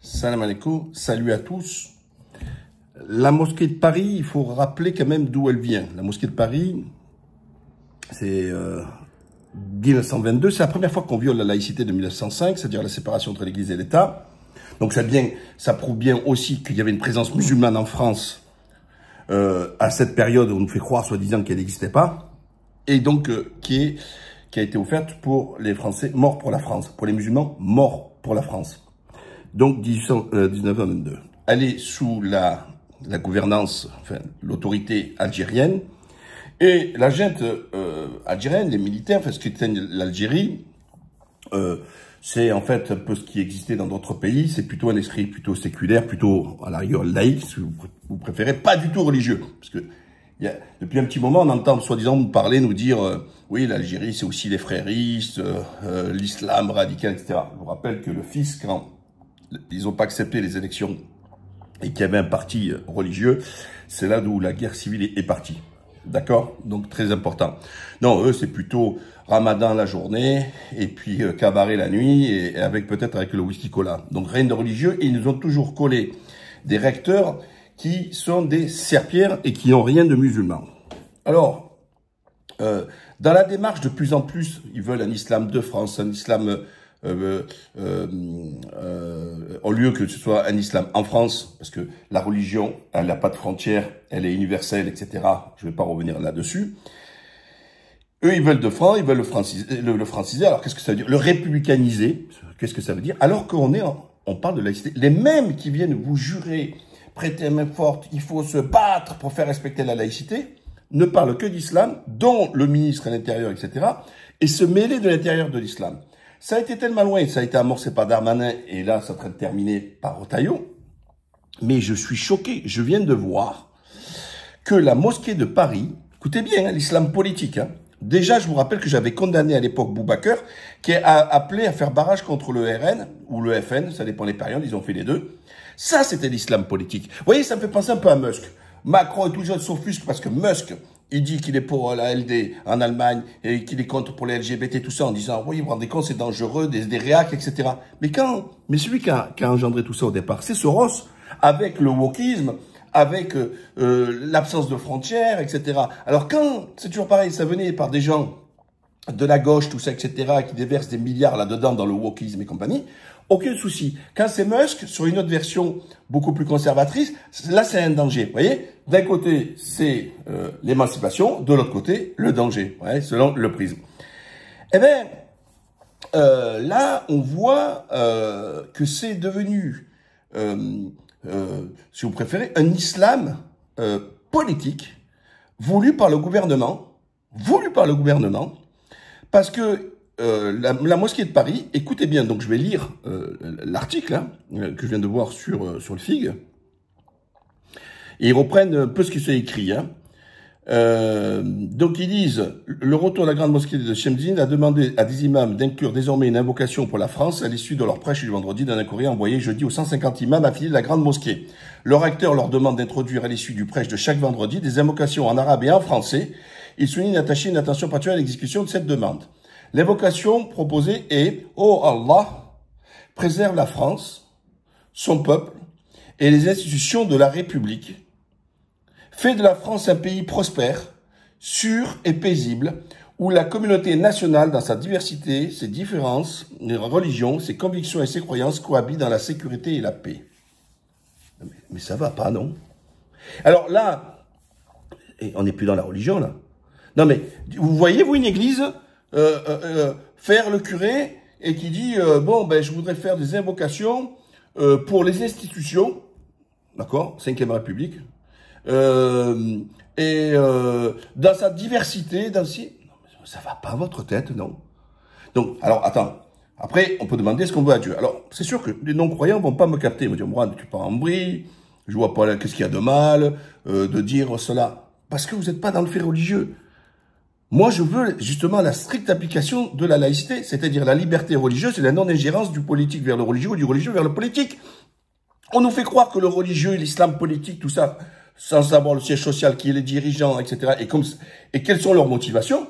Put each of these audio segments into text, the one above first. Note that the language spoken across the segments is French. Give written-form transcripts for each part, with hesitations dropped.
Salam alaikum, salut à tous. La mosquée de Paris, il faut rappeler quand même d'où elle vient. La mosquée de Paris, c'est 1922, c'est la première fois qu'on viole la laïcité de 1905, c'est-à-dire la séparation entre l'Église et l'État. Donc ça prouve bien aussi qu'il y avait une présence musulmane en France à cette période où on nous fait croire soi-disant qu'elle n'existait pas, et donc qui a été offerte pour les Français morts pour la France, pour les musulmans morts pour la France. Donc 1922. Elle est sous la gouvernance, enfin l'autorité algérienne, et la junte algérienne, les militaires, enfin ce qui était l'Algérie, c'est en fait un peu ce qui existait dans d'autres pays, c'est plutôt un esprit plutôt séculaire, plutôt à la rigueur laïque, si vous préférez, pas du tout religieux. Parce que depuis un petit moment, on entend soi-disant nous parler, nous dire oui, l'Algérie c'est aussi les fréristes, l'islam radical, etc. Je vous rappelle que le fisc, quand ils n'ont pas accepté les élections et qu'il y avait un parti religieux, c'est là d'où la guerre civile est partie. D'accord? Donc très important. Non, eux c'est plutôt Ramadan la journée et puis cabaret la nuit et peut-être avec le whisky cola. Donc rien de religieux, et ils nous ont toujours collé des recteurs qui sont des serpillères et qui n'ont rien de musulman. Alors, dans la démarche de plus en plus, ils veulent un islam de France, un islam au lieu que ce soit un islam en France, parce que la religion, elle n'a pas de frontières, elle est universelle, etc. Je ne vais pas revenir là-dessus. Eux, ils veulent de France, ils veulent le franciser. Alors, qu'est-ce que ça veut dire? Le républicaniser, qu'est-ce que ça veut dire? Alors on parle de laïcité. Les mêmes qui viennent vous jurer, prêter main forte, il faut se battre pour faire respecter la laïcité, ne parlent que d'islam, dont le ministre à l'Intérieur, etc., et se mêler de l'intérieur de l'islam. Ça a été tellement loin, ça a été amorcé par Darmanin, et là, ça train de terminer par Retailleau. Mais je suis choqué, je viens de voir que la mosquée de Paris, écoutez bien, hein, l'islam politique, hein, déjà, je vous rappelle que j'avais condamné à l'époque Boubacar, qui a appelé à faire barrage contre le RN, ou le FN, ça dépend des périodes, ils ont fait les deux. Ça, c'était l'islam politique. Vous voyez, ça me fait penser un peu à Musk. Macron est toujours s'offusque parce que Musk, il dit qu'il est pour la LD en Allemagne et qu'il est contre pour les LGBT, tout ça, en disant, oui, vous vous rendez compte, c'est dangereux, des réacs, etc. Mais celui qui a engendré tout ça au départ, c'est Soros, avec le wokisme, avec l'absence de frontières, etc. Alors quand, c'est toujours pareil, ça venait par des gens de la gauche, tout ça, etc., qui déversent des milliards là-dedans dans le wokisme et compagnie, aucun souci. Quand c'est Musk, sur une autre version beaucoup plus conservatrice, là c'est un danger. Vous voyez, d'un côté c'est l'émancipation, de l'autre côté le danger, ouais, selon le prisme. Eh bien, là on voit que c'est devenu, si vous préférez, un islam politique voulu par le gouvernement, parce que la mosquée de Paris, écoutez bien, donc je vais lire l'article hein, que je viens de voir sur le FIG, et ils reprennent un peu ce qui s'est écrit. Hein. Donc ils disent, le retour de la grande mosquée de Chemdine a demandé à des imams d'inclure désormais une invocation pour la France à l'issue de leur prêche du vendredi dans un courrier envoyé jeudi aux 150 imams affiliés de la grande mosquée. Leur recteur leur demande d'introduire à l'issue du prêche de chaque vendredi des invocations en arabe et en français. Ils soulignent d'attacher une attention particulière à l'exécution de cette demande. L'invocation proposée est « Oh Allah, préserve la France, son peuple et les institutions de la République. Fais de la France un pays prospère, sûr et paisible, où la communauté nationale, dans sa diversité, ses différences, ses religions, ses convictions et ses croyances, cohabitent dans la sécurité et la paix. » Mais ça va pas, non? Alors là, et on n'est plus dans la religion, là. Non mais, vous voyez, vous, une église faire le curé et qui dit bon ben je voudrais faire des invocations pour les institutions, d'accord, 5e République, et dans sa diversité, ça va pas à votre tête, non? Donc alors attends, après on peut demander ce qu'on veut à Dieu. Alors c'est sûr que les non-croyants vont pas me capter, ils vont dire moi tu pars en vrille, je vois pas qu'est-ce qu'il y a de mal de dire cela, parce que vous n'êtes pas dans le fait religieux. Moi, je veux justement la stricte application de la laïcité, c'est-à-dire la liberté religieuse et la non-ingérence du politique vers le religieux ou du religieux vers le politique. On nous fait croire que le religieux, l'islam politique, tout ça, sans savoir le siège social, qui est les dirigeants, etc., et quelles sont leurs motivations,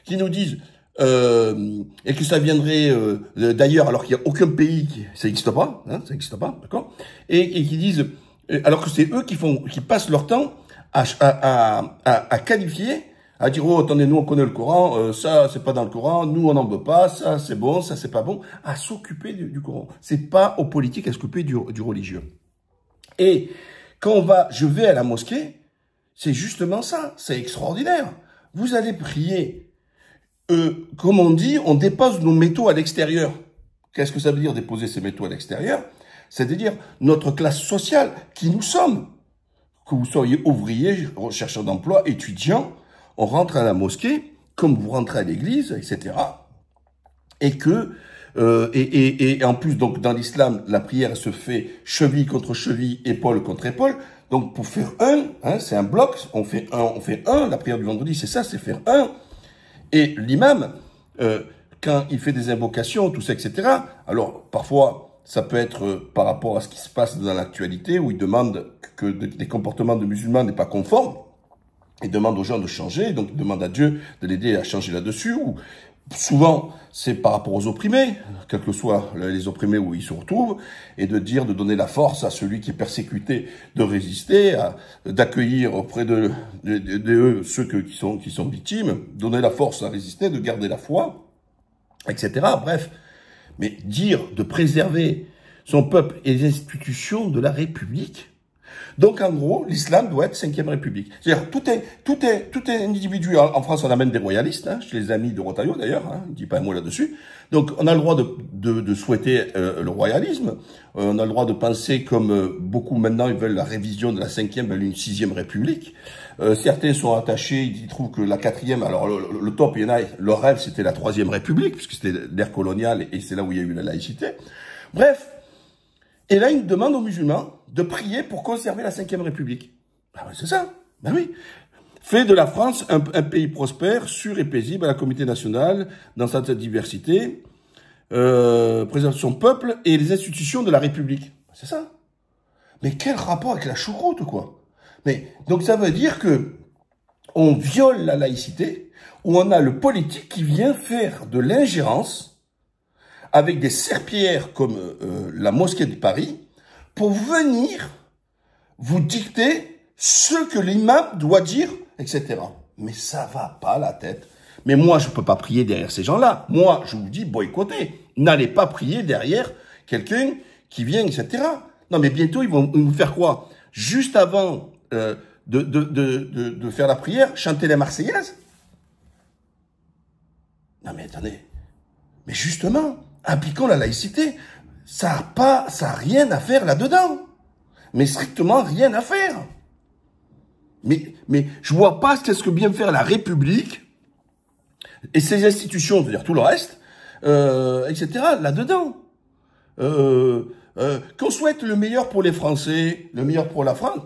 qui nous disent et que ça viendrait d'ailleurs, alors qu'il n'y a aucun pays ça n'existe pas, hein, ça n'existe pas, d'accord, et qui disent, alors que c'est eux qui passent leur temps à qualifier, à dire oh attendez, nous on connaît le Coran, ça c'est pas dans le Coran, nous on n'en veut pas, ça c'est bon, ça c'est pas bon, à s'occuper du Coran. C'est pas aux politiques à s'occuper du religieux. Et quand je vais à la mosquée, c'est justement ça, c'est extraordinaire. Vous allez prier, comme on dit, on dépose nos métaux à l'extérieur. Qu'est-ce que ça veut dire déposer ces métaux à l'extérieur? C'est-à-dire notre classe sociale, qui nous sommes. Que vous soyez ouvrier, rechercheur d'emploi, étudiant, on rentre à la mosquée, comme vous rentrez à l'église, etc. Et que, et en plus, donc, dans l'islam, la prière se fait cheville contre cheville, épaule contre épaule. Donc, pour faire hein, c'est un bloc, on fait un, la prière du vendredi, c'est ça, c'est faire un. Et l'imam, quand il fait des invocations, tout ça, etc., alors, parfois, ça peut être par rapport à ce qui se passe dans l'actualité, où il demande que des comportements de musulmans n'est pas conforme, il demande aux gens de changer, donc il demande à Dieu de l'aider à changer là-dessus, ou souvent c'est par rapport aux opprimés, quels que soient les opprimés où ils se retrouvent, et de donner la force à celui qui est persécuté de résister, d'accueillir auprès de eux ceux qui sont victimes, donner la force à résister, de garder la foi, etc. Bref, mais dire de préserver son peuple et les institutions de la République. Donc, en gros, l'islam doit être 5e République. C'est-à-dire, tout est individu. En France, on a même des royalistes, hein, chez les amis de Rotaillot, d'ailleurs, hein, il ne dit pas un mot là-dessus. Donc, on a le droit de souhaiter le royalisme. On a le droit de penser, comme beaucoup maintenant, ils veulent la révision de la 5e, une 6e République. Certains sont attachés, ils trouvent que la 4e, alors le top, il y en a, leur rêve, c'était la 3e République, puisque c'était l'ère coloniale, et c'est là où il y a eu la laïcité. Bref. Et là, il demande aux musulmans de prier pour conserver la 5e République. Ben oui, c'est ça. Ben oui. Fait de la France un pays prospère, sûr et paisible à la communauté nationale, dans sa diversité, préserve son peuple et les institutions de la République. C'est ça. Mais quel rapport avec la choucroute, quoi? Mais, donc ça veut dire que on viole la laïcité, où on a le politique qui vient faire de l'ingérence avec des serpillères comme la mosquée de Paris, pour venir vous dicter ce que l'imam doit dire, etc. Mais ça va pas la tête. Mais moi, je peux pas prier derrière ces gens-là. Moi, je vous dis, boycottez. N'allez pas prier derrière quelqu'un qui vient, etc. Non, mais bientôt, ils vont nous faire quoi? Juste avant de faire la prière, chanter les Marseillaises? Non, mais attendez. Mais justement, appliquons la laïcité. Ça a rien à faire là-dedans. Mais strictement rien à faire. Mais je vois pas ce que vient faire la République et ses institutions, c'est-à-dire tout le reste, etc., là-dedans. Qu'on souhaite le meilleur pour les Français, le meilleur pour la France.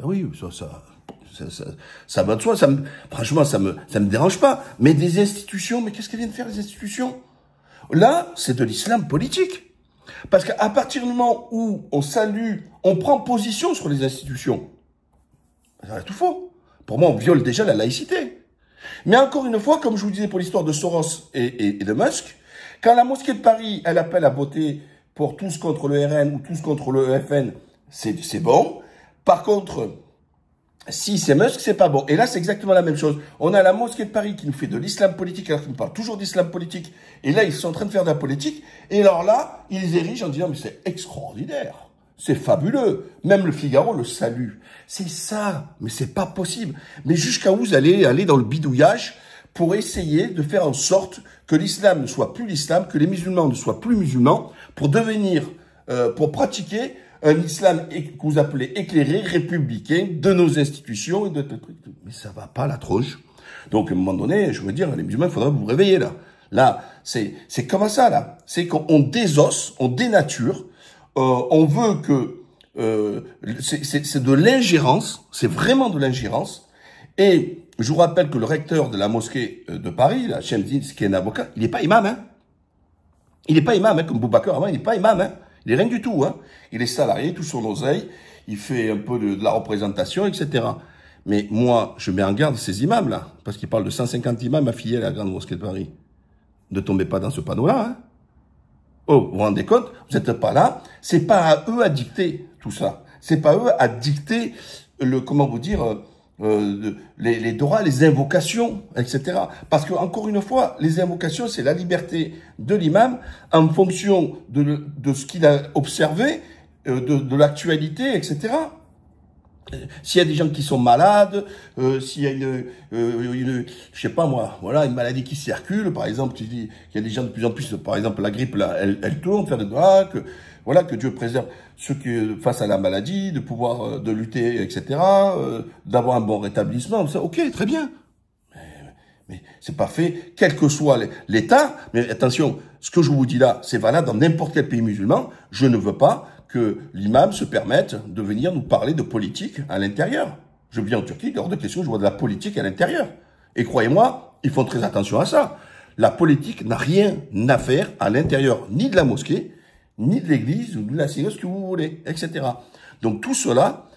Oui, ça va de soi. Franchement, ça me dérange pas. Mais des institutions, mais qu'est-ce qu'elles viennent faire les institutions? Là, c'est de l'islam politique. Parce qu'à partir du moment où on salue, on prend position sur les institutions, c'est tout faux. Pour moi, on viole déjà la laïcité. Mais encore une fois, comme je vous disais pour l'histoire de Soros et de Musk, quand la mosquée de Paris, elle appelle à voter pour tous contre le RN ou tous contre le FN, c'est bon. Par contre, si c'est Musk, c'est pas bon. Et là, c'est exactement la même chose. On a la mosquée de Paris qui nous fait de l'islam politique, alors qu'ils nous parlent toujours d'islam politique. Et là, ils sont en train de faire de la politique. Et alors là, ils les érigent en disant, mais c'est extraordinaire. C'est fabuleux. Même le Figaro le salue. C'est ça. Mais c'est pas possible. Mais jusqu'à où vous allez aller dans le bidouillage pour essayer de faire en sorte que l'islam ne soit plus l'islam, que les musulmans ne soient plus musulmans, pour devenir, pour pratiquer un islam que vous appelez éclairé, républicain, de nos institutions et de trucs. Mais ça va pas la tronche. Donc, à un moment donné, je veux dire, les musulmans, il faudra vous réveiller, là. Là, c'est comment ça, là? C'est qu'on désosse, on dénature, on veut que, c'est de l'ingérence, c'est vraiment de l'ingérence. Et je vous rappelle que le recteur de la mosquée de Paris, la Chemdin, qui est un avocat, il n'est pas imam, hein. Il n'est pas imam, hein, comme Boubacar avant, il n'est pas imam, hein. Il est rien du tout, hein. Il est salarié, tout son oseille, il fait un peu de la représentation, etc. Mais moi, je mets en garde ces imams-là, parce qu'ils parlent de 150 imams affiliés à la Grande Mosquée de Paris. Ne tombez pas dans ce panneau-là, hein. Oh, vous vous rendez compte? Vous n'êtes pas là. C'est pas à eux à dicter tout ça. C'est pas à eux à dicter comment vous dire, les droits, les invocations, etc. Parce que, encore une fois, les invocations, c'est la liberté de l'imam en fonction de ce qu'il a observé, de l'actualité, etc. S'il y a des gens qui sont malades, s'il y a je sais pas moi, voilà, une maladie qui circule, par exemple, tu dis qu'il y a des gens de plus en plus, par exemple, la grippe, là, elle tourne, faire des doigts, voilà, que Dieu préserve ceux qui, face à la maladie, de pouvoir, de lutter, etc., d'avoir un bon rétablissement, ça, ok, très bien. Mais c'est pas fait, quel que soit l'État, mais attention, ce que je vous dis là, c'est valable dans n'importe quel pays musulman, je ne veux pas que l'imam se permette de venir nous parler de politique à l'intérieur. Je viens en Turquie, hors de question, je vois de la politique à l'intérieur. Et croyez-moi, ils font très attention à ça. La politique n'a rien à faire à l'intérieur, ni de la mosquée, ni de l'église, ou de la synagogue, ce que vous voulez, etc. Donc tout cela,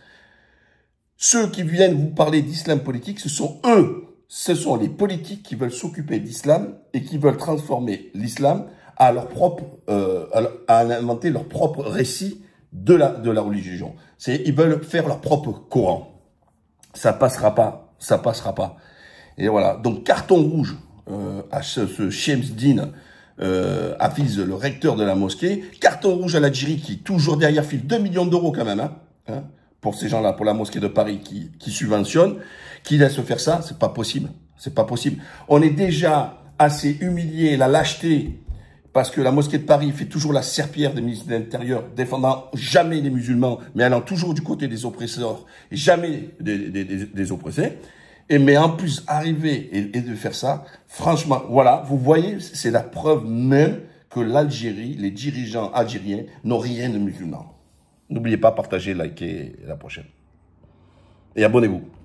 ceux qui viennent vous parler d'islam politique, ce sont eux. Ce sont les politiques qui veulent s'occuper d'islam et qui veulent transformer l'islam à leur propre, à inventer leur propre récit de la religion. Ils veulent faire leur propre Coran. Ça passera pas. Ça passera pas. Et voilà. Donc, carton rouge à ce Shemseddine Hafiz, le recteur de la mosquée. Carton rouge à l'Algérie qui, toujours derrière, file 2 millions d'euros quand même, hein, pour ces gens-là, pour la mosquée de Paris qui subventionne, qui laisse faire ça. C'est pas possible. C'est pas possible. On est déjà assez humilié, la lâcheté, parce que la mosquée de Paris fait toujours la serpillière des ministres de l'Intérieur, défendant jamais les musulmans, mais allant toujours du côté des oppresseurs, et jamais des oppressés. Mais en plus, arriver et de faire ça, franchement, voilà, vous voyez, c'est la preuve même que l'Algérie, les dirigeants algériens n'ont rien de musulman. N'oubliez pas, partagez, likez, et à la prochaine. Et abonnez-vous.